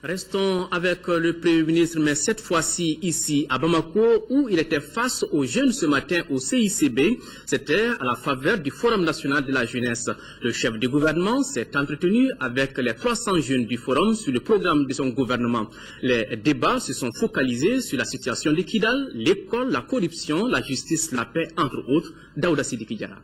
Restons avec le Premier ministre, mais cette fois-ci ici à Bamako, où il était face aux jeunes ce matin au CICB. C'était à la faveur du Forum national de la jeunesse. Le chef du gouvernement s'est entretenu avec les 300 jeunes du Forum sur le programme de son gouvernement. Les débats se sont focalisés sur la situation de Kidal, l'école, la corruption, la justice, la paix, entre autres. Daouda Sidiki Diarra.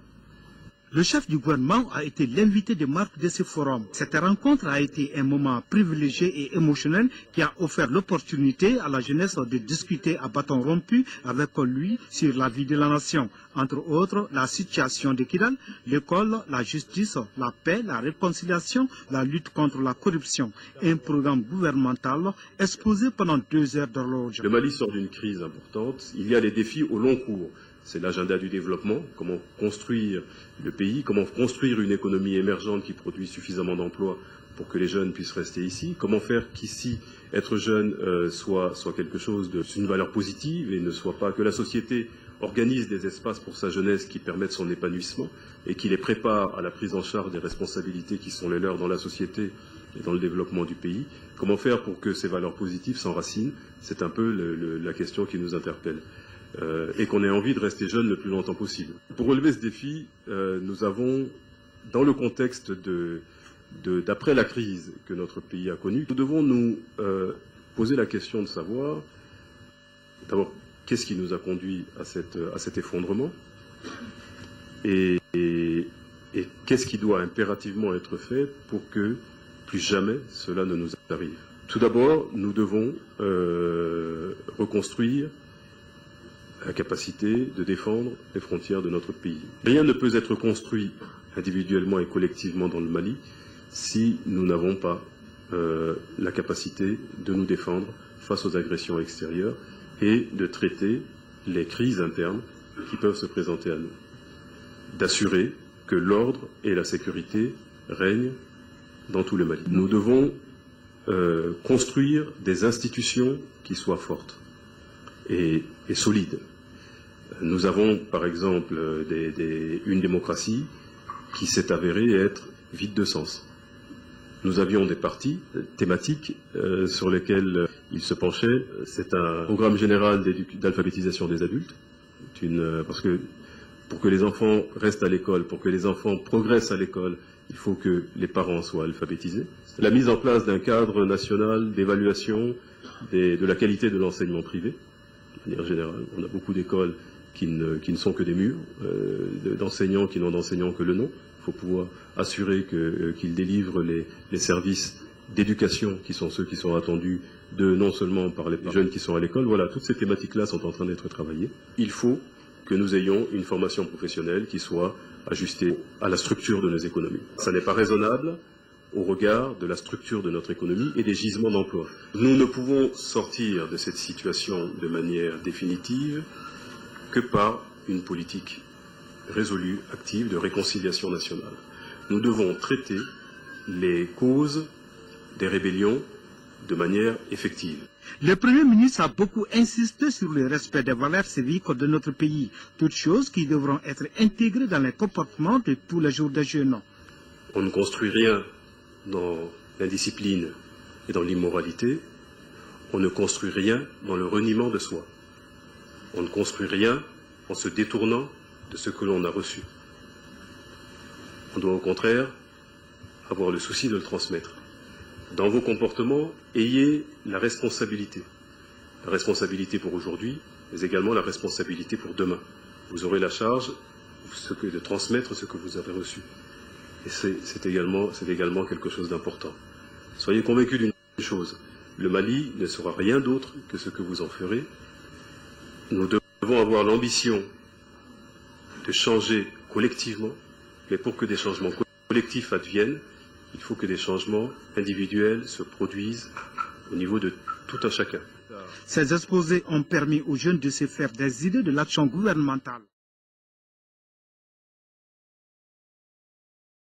Le chef du gouvernement a été l'invité de marque de ce forum. Cette rencontre a été un moment privilégié et émotionnel qui a offert l'opportunité à la jeunesse de discuter à bâton rompu avec lui sur la vie de la nation. Entre autres, la situation de Kidal, l'école, la justice, la paix, la réconciliation, la lutte contre la corruption. Un programme gouvernemental exposé pendant 2 heures d'horloge. Le Mali sort d'une crise importante. Il y a les défis au long cours. C'est l'agenda du développement, comment construire le pays, comment construire une économie émergente qui produit suffisamment d'emplois pour que les jeunes puissent rester ici, comment faire qu'ici, être jeune soit quelque chose une valeur positive et ne soit pas que la société organise des espaces pour sa jeunesse qui permettent son épanouissement et qui les prépare à la prise en charge des responsabilités qui sont les leurs dans la société et dans le développement du pays. Comment faire pour que ces valeurs positives s'enracinent? C'est un peu la question qui nous interpelle. Et qu'on ait envie de rester jeune le plus longtemps possible. Pour relever ce défi, nous avons, dans le contexte d'après la crise que notre pays a connue, nous devons nous poser la question de savoir, d'abord, qu'est-ce qui nous a conduit à cet effondrement et qu'est-ce qui doit impérativement être fait pour que plus jamais cela ne nous arrive. Tout d'abord, nous devons reconstruire la capacité de défendre les frontières de notre pays. Rien ne peut être construit individuellement et collectivement dans le Mali si nous n'avons pas la capacité de nous défendre face aux agressions extérieures et de traiter les crises internes qui peuvent se présenter à nous. D'assurer que l'ordre et la sécurité règnent dans tout le Mali. Nous devons construire des institutions qui soient fortes et solides. Nous avons, par exemple, une démocratie qui s'est avérée être vide de sens. Nous avions des partis thématiques sur lesquels ils se penchaient. C'est un programme général d'alphabétisation des adultes. Parce que pour que les enfants restent à l'école, pour que les enfants progressent à l'école, il faut que les parents soient alphabétisés. La mise en place d'un cadre national d'évaluation de la qualité de l'enseignement privé. De manière générale, on a beaucoup d'écoles qui ne sont que des murs, d'enseignants qui n'ont d'enseignants que le nom. Il faut pouvoir assurer qu'ils délivrent les services d'éducation qui sont ceux qui sont attendus non seulement par les jeunes qui sont à l'école. Voilà, toutes ces thématiques-là sont en train d'être travaillées. Il faut que nous ayons une formation professionnelle qui soit ajustée à la structure de nos économies. Ça n'est pas raisonnable au regard de la structure de notre économie et des gisements d'emploi. Nous ne pouvons sortir de cette situation de manière définitive que par une politique résolue, active, de réconciliation nationale. Nous devons traiter les causes des rébellions de manière effective. Le Premier ministre a beaucoup insisté sur le respect des valeurs civiques de notre pays, toutes choses qui devront être intégrées dans les comportements de tous les jours des jeunes. On ne construit rien dans l'indiscipline et dans l'immoralité, on ne construit rien dans le reniement de soi. On ne construit rien en se détournant de ce que l'on a reçu. On doit au contraire avoir le souci de le transmettre. Dans vos comportements, ayez la responsabilité. La responsabilité pour aujourd'hui, mais également la responsabilité pour demain. Vous aurez la charge de transmettre ce que vous avez reçu. Et c'est également quelque chose d'important. Soyez convaincus d'une chose, le Mali ne sera rien d'autre que ce que vous en ferez. Nous devons avoir l'ambition de changer collectivement, mais pour que des changements collectifs adviennent, il faut que des changements individuels se produisent au niveau de tout un chacun. Ces exposés ont permis aux jeunes de se faire des idées de l'action gouvernementale.